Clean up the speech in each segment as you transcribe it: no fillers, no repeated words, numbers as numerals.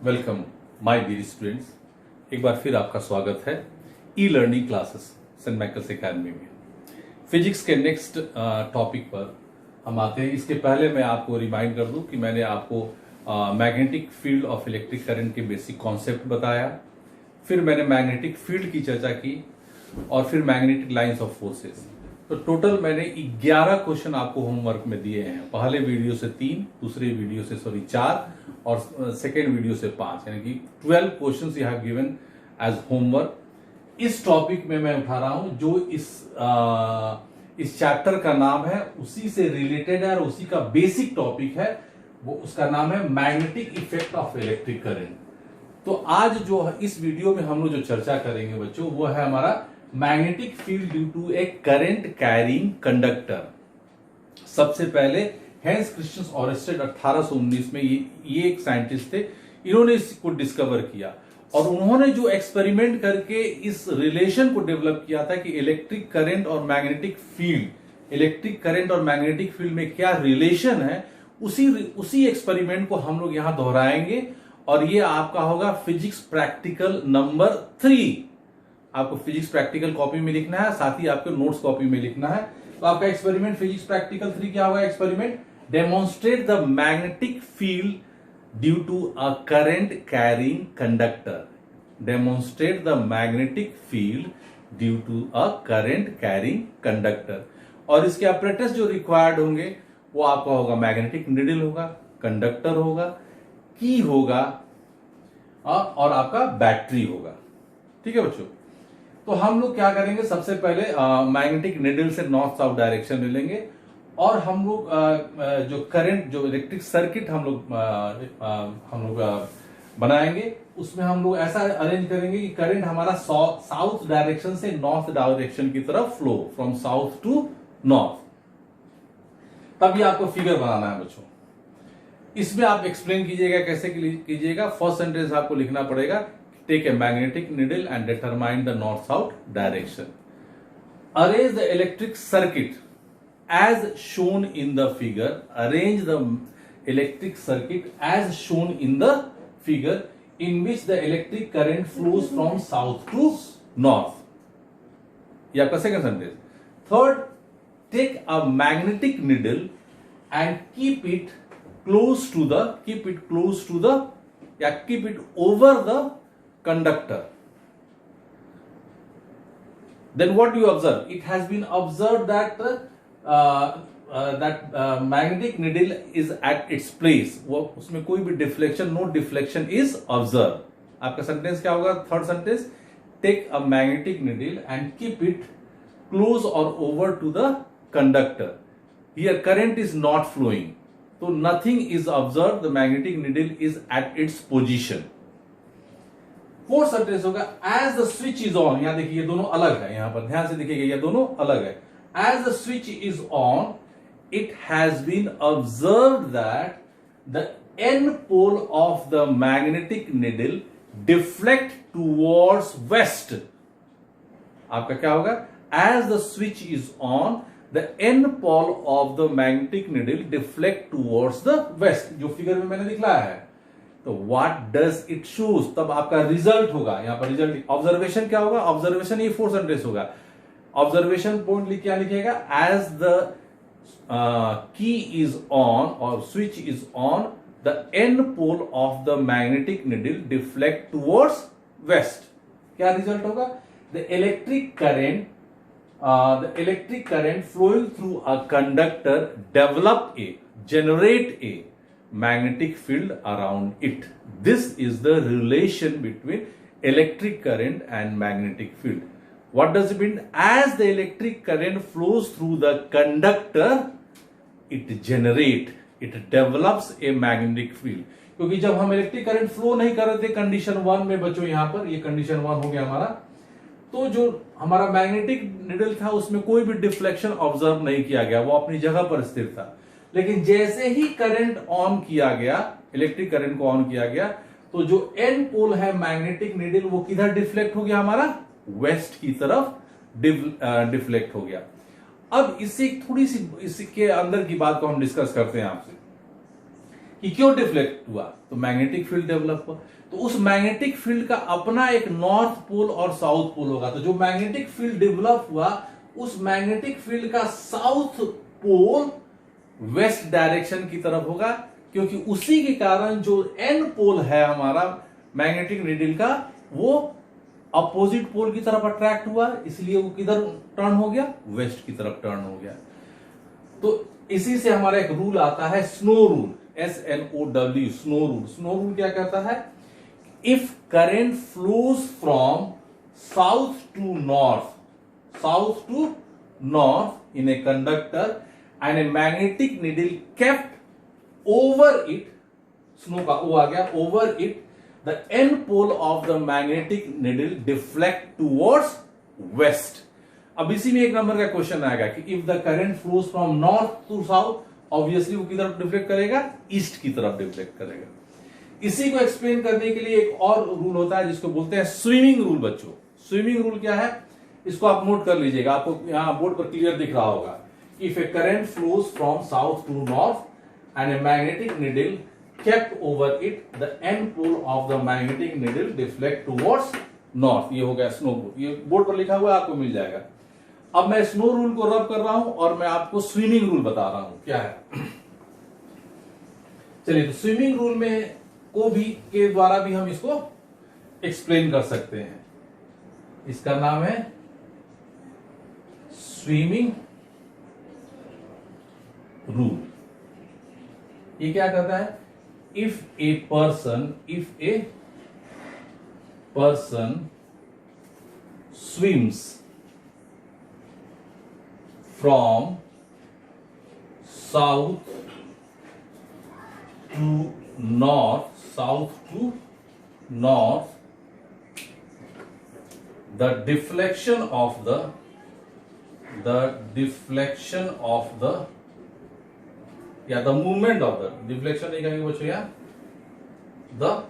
Welcome my dear students. एक बार फिर आपका स्वागत है e learning classes Saint Michael's Academy में। फिजिक्स के नेक्स्ट टॉपिक पर हम आते हैं। इसके पहले मैं आपको रिमाइंड कर दूं कि मैंने आपको magnetic field of electric current के बेसिक कॉन्सेप्ट बताया, फिर मैंने मैग्नेटिक फील्ड की चर्चा की और फिर मैग्नेटिक लाइंस ऑफ फोर्सेस। तो टोटल मैंने 11 क्वेश्चन आपको होमवर्क में दिए हैं। पहले वीडियो से 3, दूसरे वीडियो से 4 और सेकेंड वीडियो से 5, यानी कि 12 questions you have given as homework. इस टॉपिक में मैं उठा रहा हूं जो इस चैप्टर का नाम है, उसी से रिलेटेड है और उसी का बेसिक टॉपिक है। वो उसका नाम है magnetic effect of electric current. तो आज जो इस वीडियो में हम लोग जो चर्चा करेंगे बच्चों, वो है हमारा magnetic field due to a current carrying conductor. सबसे पहले हेंस क्रिश्चियन ऑरेस्टेड 1819 में ये एक साइंटिस्ट थे, इन्होंने इसको डिस्कवर किया और उन्होंने जो एक्सपेरिमेंट करके इस रिलेशन को डेवलप किया था कि इलेक्ट्रिक करंट और मैग्नेटिक फील्ड में क्या रिलेशन है, उसी एक्सपेरिमेंट को हम लोग यहां दोहराएंगे और ये आपका होगा फिजिक्स प्रैक्टिकल नंबर 3। आपको फिजिक्स प्रैक्टिकल कॉपी में लिखना है, साथ ही आपको नोट्स कॉपी में लिखना है। तो आपका एक्सपेरिमेंट फिजिक्स प्रैक्टिकल 3 क्या होगा? Experiment demonstrate the magnetic field due to a current carrying conductor. Demonstrate the magnetic field due to a current carrying conductor. और इसके apparatus जो रिक्वायर्ड होंगे वो आपका होगा मैग्नेटिक निडल होगा, कंडक्टर होगा, की होगा और आपका बैटरी होगा। ठीक है बच्चों, तो हम लोग क्या करेंगे, सबसे पहले मैग्नेटिक निडल से नॉर्थ साउथ डायरेक्शन ले लेंगे और हम लोग जो करंट, जो इलेक्ट्रिक सर्किट हम लोग बनाएंगे, उसमें हम लोग ऐसा अरेंज करेंगे कि करंट हमारा साउथ डायरेक्शन से नॉर्थ डायरेक्शन की तरफ flow, from south to north. तब ये आपको फिगर बनाना है बच्चों। इसमें आप एक्सप्लेन कीजिएगा, कैसे कीजिएगा। फर्स्ट सेंटेंस आपको लिखना पड़ेगा, take a magnetic needle and determine the north-south direction. Arrange the electric circuit as shown in the figure. Arrange the electric circuit as shown in the figure in which the electric current flows from south to north. ये आपका second sentence. Third, take a magnetic needle and keep it close to the keep it over the conductor. Then what do you observe? It has been observed that magnetic needle is at its place. वो उसमें कोई भी deflection, no deflection is observed. आपका sentence क्या होगा? Third sentence, take a magnetic needle and keep it close or over to the conductor. Here current is not flowing, so nothing is observed. The magnetic needle is at its position. Fourth sentence होगा, as the switch is on. यहां देखिए ये दोनों अलग है, यहां पर ध्यान से देखिएगा, ये दोनों अलग है। As the switch is on, it has been observe that the N pole of the magnetic needle deflect towards west. आपका क्या होगा? As the switch is on, the N pole of the magnetic needle deflect towards the west, जो figure में मैंने दिखलाया है। तो what does it shows, तब आपका रिजल्ट होगा। यहां पर रिजल्ट, ऑब्जर्वेशन क्या होगा? ऑब्जर्वेशन ये फोर्थ सेंटेंस होगा। ऑब्जर्वेशन पॉइंट क्या लिखिएगा? As the key is on और switch is on, the N pole of the magnetic needle deflect towards west. क्या रिजल्ट होगा? The electric current flowing through a conductor generate a magnetic field around it. This is the relation between electric current and magnetic field. What does it mean? As the electric current flows through the conductor, it develops a magnetic field. क्योंकि जब हम electric current flow नहीं कर रहे थे condition 1 में बच्चों, यहां पर ये कंडीशन 1 हो गया हमारा, तो जो हमारा मैग्नेटिक निडल था उसमें कोई भी डिफ्लेक्शन ऑब्जर्व नहीं किया गया, वो अपनी जगह पर स्थिर था। लेकिन जैसे ही करंट ऑन किया गया, इलेक्ट्रिक करंट को ऑन किया गया, तो जो एन पोल है मैग्नेटिक निडल वो किधर डिफ्लेक्ट हो गया? हमारा वेस्ट की तरफ डिफ्लेक्ट हो गया। अब इससे थोड़ी सी इसके अंदर की बात को हम डिस्कस करते हैं आपसे। कि क्यों डिफ्लेक्ट हुआ, तो मैग्नेटिक फील्ड डेवलप हुआ। तो उस मैग्नेटिक फील्ड का अपना एक नॉर्थ पोल और साउथ पोल होगा। तो जो मैग्नेटिक फील्ड डेवलप हुआ उस मैग्नेटिक फील्ड का साउथ पोल वेस्ट डायरेक्शन की तरफ होगा, क्योंकि उसी के कारण जो एन पोल है हमारा मैग्नेटिक नीडल का वो अपोजिट पोल की तरफ अट्रैक्ट हुआ, इसलिए वो किधर टर्न हो गया, वेस्ट की तरफ टर्न हो गया। तो इसी से हमारा एक रूल आता है snow rule, SNOW, snow rule. Snow rule क्या कहता है, if current flows from south to north in a conductor and a magnetic needle kept over it, snow का ओ आ गया, over it, the N pole of the magnetic needle deflect towards west. अब इसी में एक number का question आएगा कि if the current flows from north to south, obviously वो किधर डिफ्लेक्ट करेगा, ईस्ट की तरफ डिफ्लेक्ट करेगा। इसी को एक्सप्लेन करने के लिए एक और रूल होता है जिसको बोलते हैं स्विमिंग रूल। बच्चों स्विमिंग रूल क्या है, इसको आप नोट कर लीजिएगा, आपको यहां बोर्ड पर क्लियर दिख रहा होगा। If a current flows from south to north and a magnetic needle kept over it, the N pole of the magnetic needle deflect towards north. ये हो गया स्नो रूल, ये बोर्ड पर लिखा हुआ है, आपको मिल जाएगा। अब मैं स्नो रूल को रब कर रहा हूं और मैं आपको स्विमिंग रूल बता रहा हूं क्या है। चलिए, तो स्विमिंग रूल में को भी के द्वारा भी हम इसको एक्सप्लेन कर सकते हैं। इसका नाम है स्विमिंग रूल। ये क्या कहता है, if a person swims from south to north, the deflection of the movement of the deflection नहीं कहेंगे बच्चों, यार the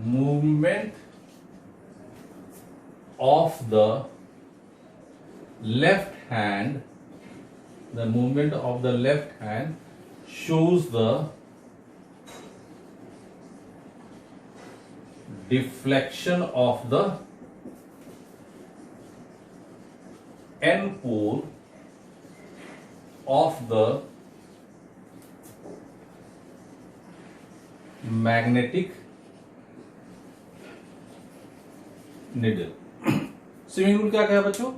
movement of the left hand shows the deflection of the n pole of the magnetic needle। Swimming rule क्या कहा बच्चों,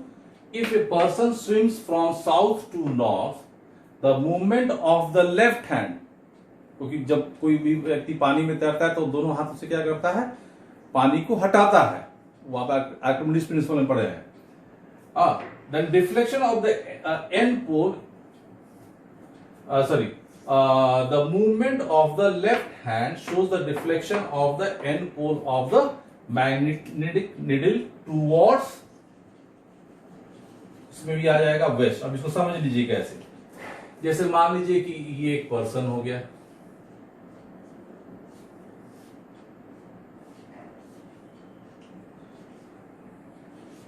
if a person swims from south to north, the movement of the left hand, क्योंकि जब कोई भी व्यक्ति पानी में तैरता है तो दोनों हाथों से क्या करता है, पानी को हटाता है, वो आप आर्किमिडीज प्रिंसिपल में पढ़े हैं। The deflection of the N pole, the movement of the left hand shows the deflection of the N pole of the magnetic needle towards, इसमें भी आ जाएगा वेस्ट। अब इसको समझ लीजिए कैसे, जैसे मान लीजिए कि ये एक पर्सन हो गया,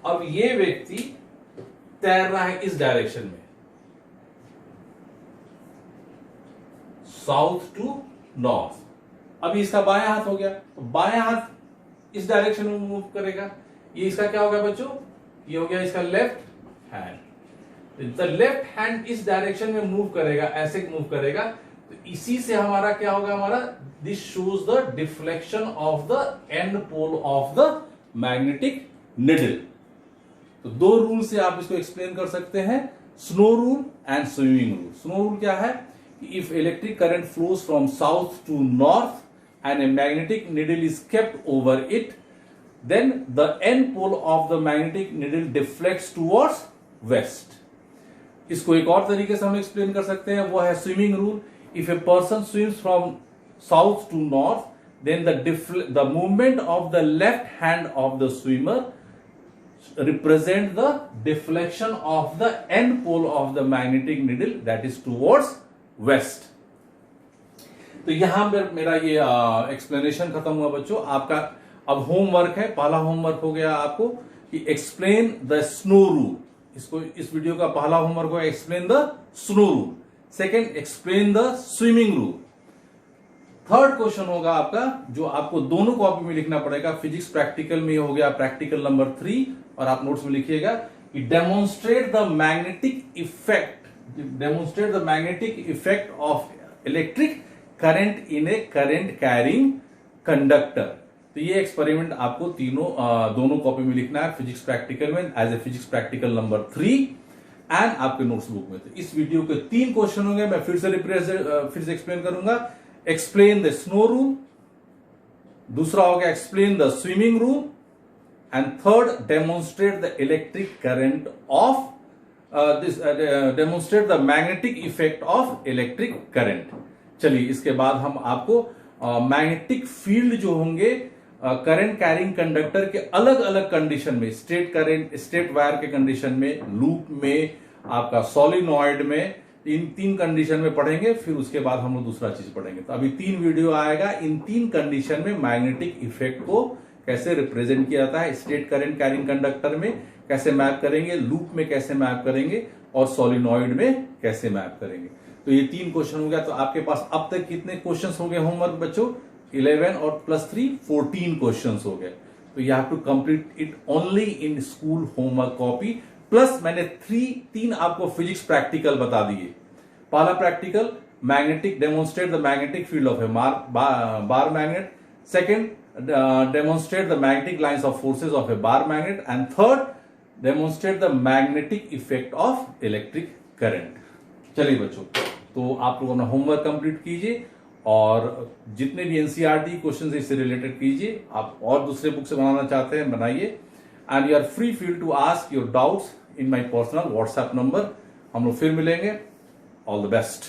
अब ये व्यक्ति तैर रहा है इस डायरेक्शन में, साउथ टू नॉर्थ। अब इसका बायां हाथ हो गया, तो बायां हाथ इस डायरेक्शन में मूव करेगा, ये इसका क्या हो गया बच्चों, ये हो गया इसका left hand. The left hand इस डायरेक्शन में मूव करेगा, ऐसे मूव करेगा, तो इसी से हमारा क्या होगा, हमारा this shows the deflection of the N pole of the magnetic needle. तो दो रूल से आप इसको एक्सप्लेन कर सकते हैं, snow rule and swimming rule. Snow rule क्या है, if electric current flows from south to north and a magnetic needle is kept over it, then the end pole of the magnetic needle deflects towards west। इसको एक और तरीके से हम explain कर सकते हैं, वो है swimming rule. If a person swims from south to north, then the movement of the left hand of the swimmer represent the deflection of the end pole of the magnetic needle, that is towards west। तो यहां पर मेरा ये explanation खत्म हुआ बच्चों। आपका अब होमवर्क है, पहला होमवर्क हो गया आपको कि एक्सप्लेन द स्नो रूल। इसको इस वीडियो का पहला होमवर्क होगा explain the snow rule. Second, explain the swimming rule. Third question होगा आपका जो आपको दोनों कॉपी में लिखना पड़ेगा, फिजिक्स प्रैक्टिकल में हो गया प्रैक्टिकल नंबर 3 और आप नोट्स में लिखिएगा, demonstrate the magnetic effect of electric current in a current carrying conductor. तो ये एक्सपेरिमेंट आपको दोनों कॉपी में लिखना है, फिजिक्स प्रैक्टिकल में as a physics practical number 3 and आपके नोट्स बुक में। तो इस वीडियो के 3 क्वेश्चन होंगे, मैं फिर से एक्सप्लेन करूंगा। एक्सप्लेन द स्नो रूल, दूसरा हो गया explain the swimming rule, and third demonstrate the electric current of demonstrate the magnetic effect of electric current. चलिए इसके बाद हम आपको मैग्नेटिक फील्ड जो होंगे करंट कैरिंग कंडक्टर के अलग अलग कंडीशन में, स्ट्रेट करंट, स्ट्रेट वायर के कंडीशन में, लूप में, आपका सॉलिनॉइड में, इन 3 कंडीशन में पढ़ेंगे। फिर उसके बाद हम लोग दूसरा चीज पढ़ेंगे। तो अभी 3 वीडियो आएगा, इन 3 कंडीशन में मैग्नेटिक इफेक्ट को कैसे रिप्रेजेंट किया जाता है, स्ट्रेट करंट कैरिंग कंडक्टर में कैसे मैप करेंगे, लूप में कैसे मैप करेंगे और सॉलिनॉइड में कैसे मैप करेंगे। तो ये 3 क्वेश्चन हो गया। तो आपके पास अब तक कितने क्वेश्चंस हो गए होमवर्क बच्चों? 11 और +3 14 क्वेश्चंस हो गए। तो you have to complete it only in school homework copy. Plus मैंने 3 आपको फिजिक्स प्रैक्टिकल बता दिए। पहला practical magnetic, demonstrate the magnetic field of a bar magnet. Second, demonstrate the magnetic lines of forces of a bar magnet. And third, demonstrate the magnetic effect of electric current. चलिए बच्चों, तो आप लोग अपना homework complete कीजिए और जितने भी एनसीईआरटी क्वेश्चन इससे रिलेटेड कीजिए। आप और दूसरे बुक से बनाना चाहते हैं बनाइए, and you are free feel to ask your doubts in my personal WhatsApp number. हम लोग फिर मिलेंगे। All the best.